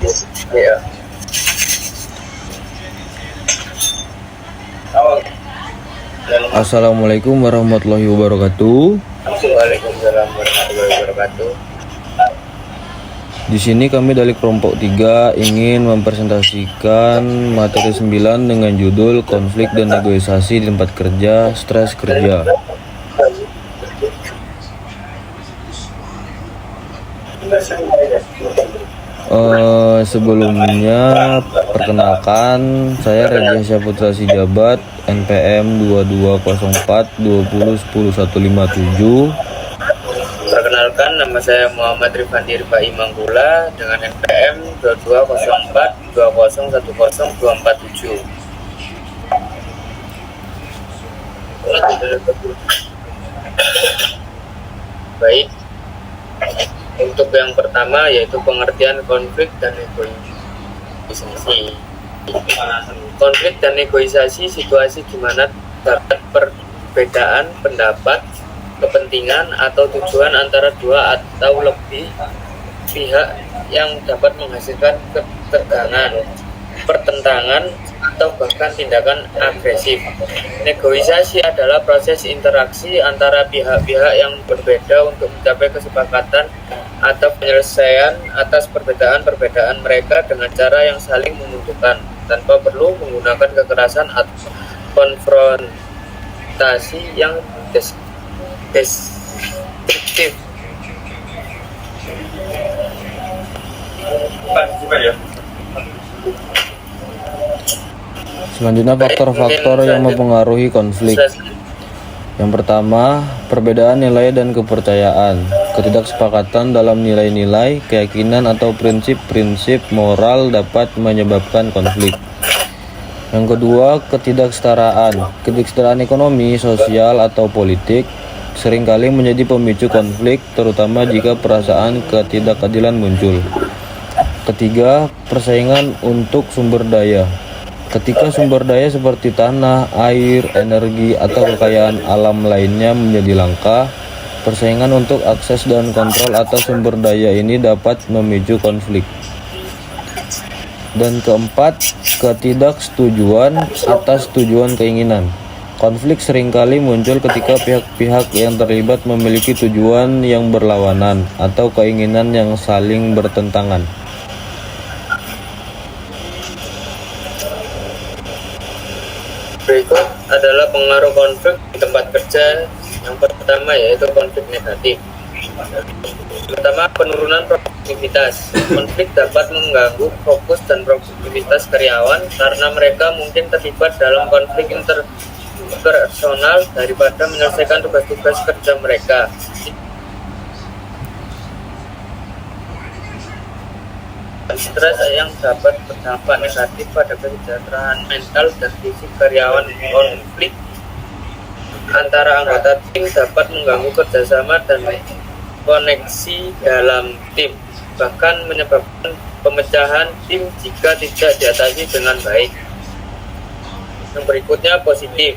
Iya. Assalamualaikum warahmatullahi wabarakatuh. Waalaikumsalam warahmatullahi wabarakatuh. Di sini kami dari kelompok 3 ingin mempresentasikan materi 9 dengan judul konflik dan negosiasi di tempat kerja, stres kerja. Sebelumnya perkenalkan, saya Reza Syaputra Sijabat, NPM 2204 20 10 157. Perkenalkan, nama saya Muhammad Rifandi Rifai Manggula dengan NPM 2204 20 10 247. Baik. Untuk yang pertama yaitu pengertian konflik dan negosiasi. Konflik dan negosiasi situasi di mana terdapat perbedaan pendapat, kepentingan atau tujuan antara dua atau lebih pihak yang dapat menghasilkan ketegangan, pertentangan, atau bahkan tindakan agresif. Negosiasi adalah proses interaksi antara pihak-pihak yang berbeda untuk mencapai kesepakatan atau penyelesaian atas perbedaan-perbedaan mereka dengan cara yang saling menguntungkan, tanpa perlu menggunakan kekerasan atau konfrontasi yang destruktif. Selanjutnya, faktor-faktor yang mempengaruhi konflik. Yang pertama, perbedaan nilai dan kepercayaan, ketidaksepakatan dalam nilai-nilai, keyakinan atau prinsip-prinsip moral dapat menyebabkan konflik. Yang kedua, ketidaksetaraan ekonomi, sosial, atau politik seringkali menjadi pemicu konflik, terutama jika perasaan ketidakadilan muncul. Ketiga, persaingan untuk sumber daya. Ketika sumber daya seperti tanah, air, energi, atau kekayaan alam lainnya menjadi langka, persaingan untuk akses dan kontrol atas sumber daya ini dapat memicu konflik. Dan keempat, ketidaksetujuan atas tujuan keinginan. Konflik seringkali muncul ketika pihak-pihak yang terlibat memiliki tujuan yang berlawanan atau keinginan yang saling bertentangan. Berikut adalah pengaruh konflik di tempat kerja. Yang pertama yaitu konflik negatif. Pertama, penurunan produktivitas. Konflik dapat mengganggu fokus dan produktivitas karyawan karena mereka mungkin terlibat dalam konflik interpersonal daripada menyelesaikan tugas-tugas kerja mereka. Stres yang dapat berdampak negatif pada kesejahteraan mental dan fisik karyawan. Konflik antara anggota tim dapat mengganggu kerjasama dan koneksi dalam tim, bahkan menyebabkan pemecahan tim jika tidak diatasi dengan baik. Yang berikutnya positif.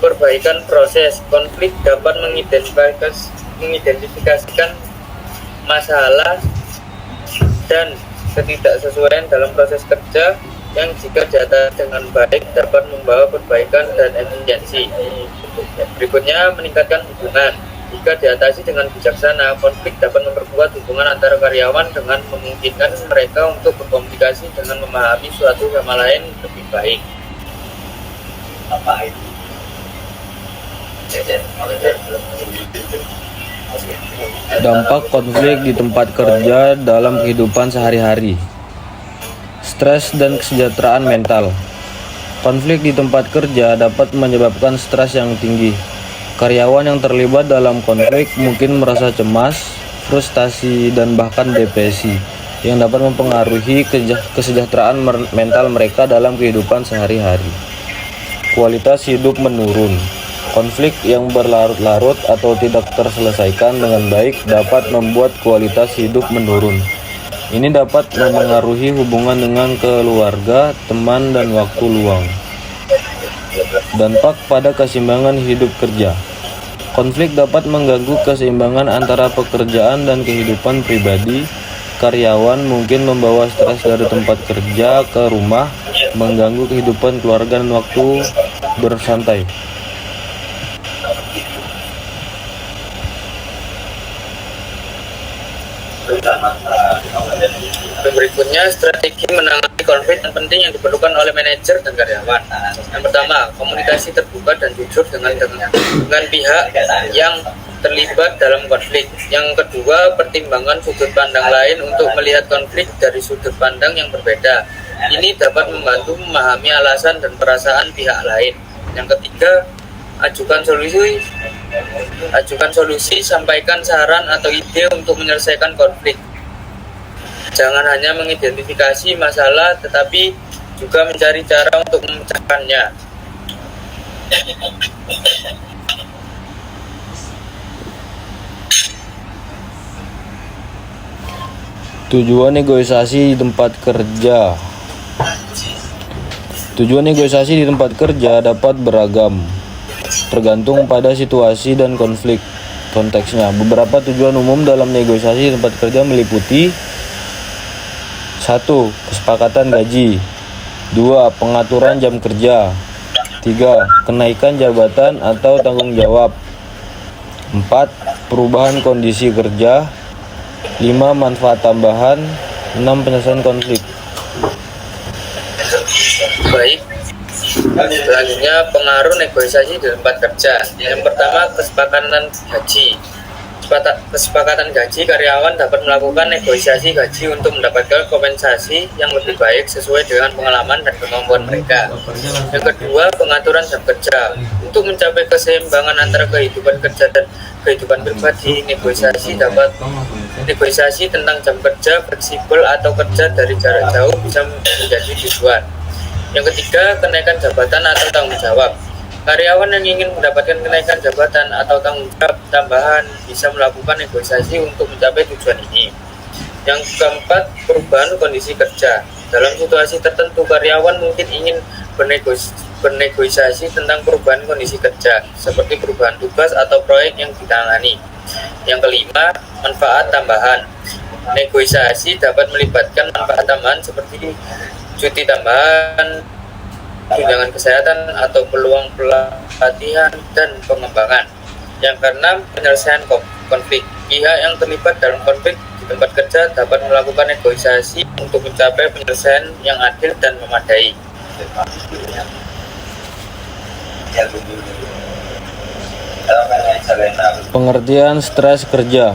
Perbaikan proses. Konflik dapat mengidentifikasikan masalah dan ketidaksesuaian dalam proses kerja yang jika diatasi dengan baik dapat membawa perbaikan dan efisiensi. Berikutnya, meningkatkan hubungan. Jika diatasi dengan bijaksana, konflik dapat memperkuat hubungan antara karyawan dengan memungkinkan mereka untuk berkomunikasi dengan memahami suatu sama lain lebih baik. Dampak konflik di tempat kerja dalam kehidupan sehari-hari. Stres dan kesejahteraan mental. Konflik di tempat kerja dapat menyebabkan stres yang tinggi. Karyawan yang terlibat dalam konflik mungkin merasa cemas, frustasi, dan bahkan depresi yang dapat mempengaruhi kesejahteraan mental mereka dalam kehidupan sehari-hari. Kualitas hidup menurun. Konflik yang berlarut-larut atau tidak terselesaikan dengan baik dapat membuat kualitas hidup menurun. Ini dapat memengaruhi hubungan dengan keluarga, teman, dan waktu luang. Dampak pada keseimbangan hidup kerja. Konflik dapat mengganggu keseimbangan antara pekerjaan dan kehidupan pribadi, karyawan mungkin membawa stres dari tempat kerja ke rumah, mengganggu kehidupan keluarga dan waktu bersantai. Berikutnya, strategi menangani konflik yang penting yang diperlukan oleh manajer dan karyawan. Yang pertama, komunikasi terbuka dan jujur dengan pihak yang terlibat dalam konflik. Yang kedua, pertimbangan sudut pandang lain untuk melihat konflik dari sudut pandang yang berbeda. Ini dapat membantu memahami alasan dan perasaan pihak lain. Yang ketiga, ajukan solusi, sampaikan saran atau ide untuk menyelesaikan konflik. Jangan hanya mengidentifikasi masalah, tetapi juga mencari cara untuk memecahkannya. Tujuan negosiasi di tempat kerja. Tujuan negosiasi di tempat kerja dapat beragam, tergantung pada situasi dan konteksnya. Beberapa tujuan umum dalam negosiasi di tempat kerja meliputi: 1. Kesepakatan gaji. 2. Pengaturan jam kerja. 3. Kenaikan jabatan atau tanggung jawab. 4. Perubahan kondisi kerja. 5. Manfaat tambahan. 6. Penyelesaian konflik. Baik, selanjutnya pengaruh negosiasi di tempat kerja. Yang pertama, kesepakatan gaji. Kesepakatan gaji, karyawan dapat melakukan negosiasi gaji untuk mendapatkan kompensasi yang lebih baik sesuai dengan pengalaman dan kemampuan mereka. Yang kedua, pengaturan jam kerja. Untuk mencapai keseimbangan antara kehidupan kerja dan kehidupan pribadi, negosiasi tentang jam kerja fleksibel atau kerja dari jarak jauh bisa menjadi tujuan. Yang ketiga, kenaikan jabatan atau tanggung jawab. Karyawan yang ingin mendapatkan kenaikan jabatan atau tanggung jawab tambahan bisa melakukan negosiasi untuk mencapai tujuan ini. Yang keempat, perubahan kondisi kerja. Dalam situasi tertentu, karyawan mungkin ingin bernegosiasi tentang perubahan kondisi kerja, seperti perubahan tugas atau proyek yang ditangani. Yang kelima, manfaat tambahan. Negosiasi dapat melibatkan manfaat tambahan seperti cuti tambahan, tunjangan kesehatan, atau peluang pelatihan dan pengembangan. Yang keenam, penyelesaian konflik. Pihak yang terlibat dalam konflik di tempat kerja dapat melakukan negosiasi untuk mencapai penyelesaian yang adil dan memadai. Pengertian stres kerja.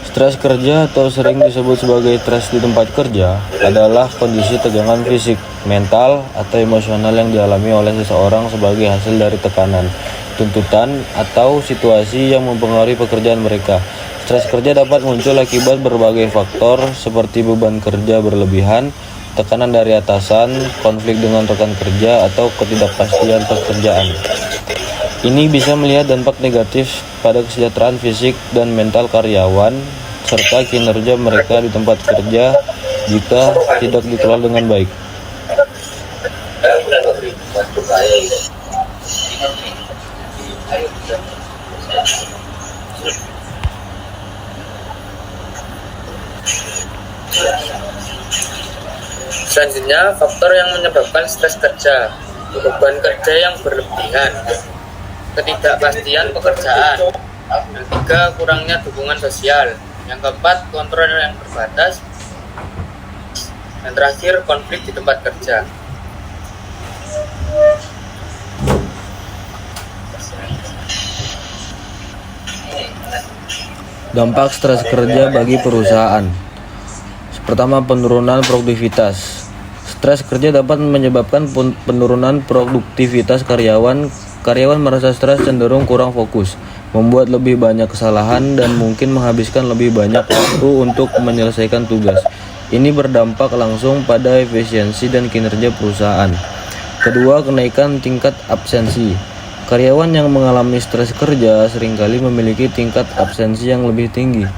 Stres kerja atau sering disebut sebagai stres di tempat kerja adalah kondisi tegangan fisik, mental, atau emosional yang dialami oleh seseorang sebagai hasil dari tekanan, tuntutan, atau situasi yang mempengaruhi pekerjaan mereka. Stres kerja dapat muncul akibat berbagai faktor seperti beban kerja berlebihan, tekanan dari atasan, konflik dengan rekan kerja, atau ketidakpastian pekerjaan. Ini bisa melihat dampak negatif pada kesejahteraan fisik dan mental karyawan serta kinerja mereka di tempat kerja jika tidak dikelola dengan baik. Selanjutnya, faktor yang menyebabkan stres kerja. Beban kerja yang berlebihan, ketidakpastian pekerjaan. Yang ketiga, kurangnya dukungan sosial. Yang keempat, kontrol yang terbatas. Yang terakhir, konflik di tempat kerja. Dampak stres kerja bagi perusahaan. Pertama, penurunan produktivitas. Stres kerja dapat menyebabkan penurunan produktivitas karyawan. Karyawan merasa stres, cenderung kurang fokus, membuat lebih banyak kesalahan, dan mungkin menghabiskan lebih banyak waktu untuk menyelesaikan tugas. Ini berdampak langsung pada efisiensi dan kinerja perusahaan. Kedua, kenaikan tingkat absensi. Karyawan yang mengalami stres kerja seringkali memiliki tingkat absensi yang lebih tinggi.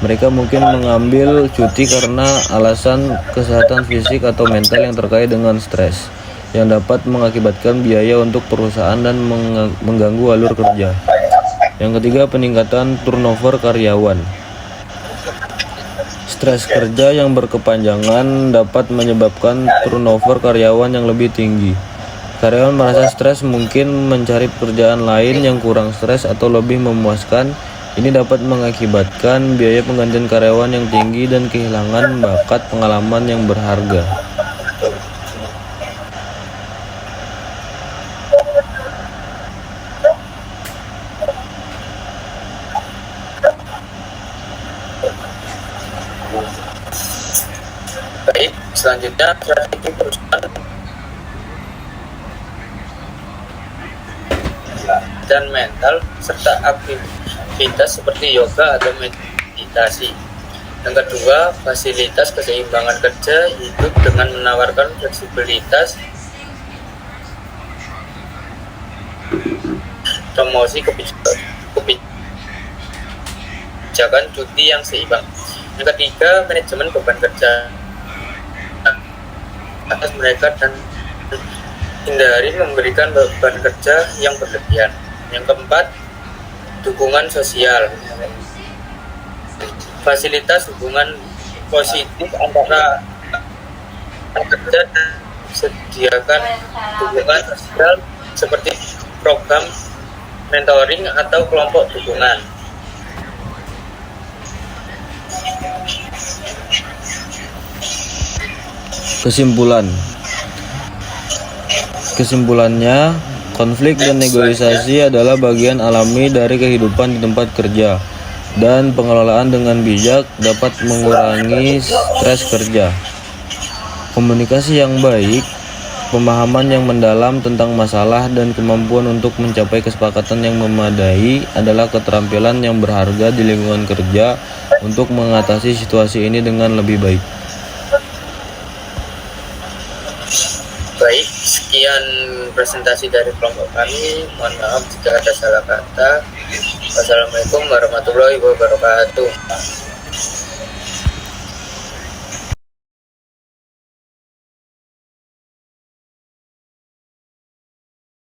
Mereka mungkin mengambil cuti karena alasan kesehatan fisik atau mental yang terkait dengan stres, yang dapat mengakibatkan biaya untuk perusahaan dan mengganggu alur kerja. Yang ketiga, peningkatan turnover karyawan. Stres kerja yang berkepanjangan dapat menyebabkan turnover karyawan yang lebih tinggi. Karyawan merasa stres, mungkin mencari pekerjaan lain yang kurang stres atau lebih memuaskan. Ini dapat mengakibatkan biaya penggantian karyawan yang tinggi dan kehilangan bakat pengalaman yang berharga. Baik, selanjutnya strategi perusahaan dan mental serta aktivitas seperti yoga atau meditasi. Yang kedua, fasilitas keseimbangan kerja hidup dengan menawarkan fleksibilitas, promosi kebijakan cuti yang seimbang. Yang ketiga, manajemen beban kerja atas mereka dan hindari memberikan beban kerja yang berlebihan. Yang keempat, dukungan sosial, fasilitas hubungan positif antara kerja dan sediakan dukungan sosial seperti program mentoring atau kelompok dukungan. Kesimpulannya, konflik dan negosiasi adalah bagian alami dari kehidupan di tempat kerja, dan pengelolaan dengan bijak dapat mengurangi stres kerja. Komunikasi yang baik, pemahaman yang mendalam tentang masalah, dan kemampuan untuk mencapai kesepakatan yang memadai adalah keterampilan yang berharga di lingkungan kerja untuk mengatasi situasi ini dengan lebih baik. Baik, sekian presentasi dari kelompok kami. Mohon maaf jika ada salah kata. Wassalamualaikum warahmatullahi wabarakatuh.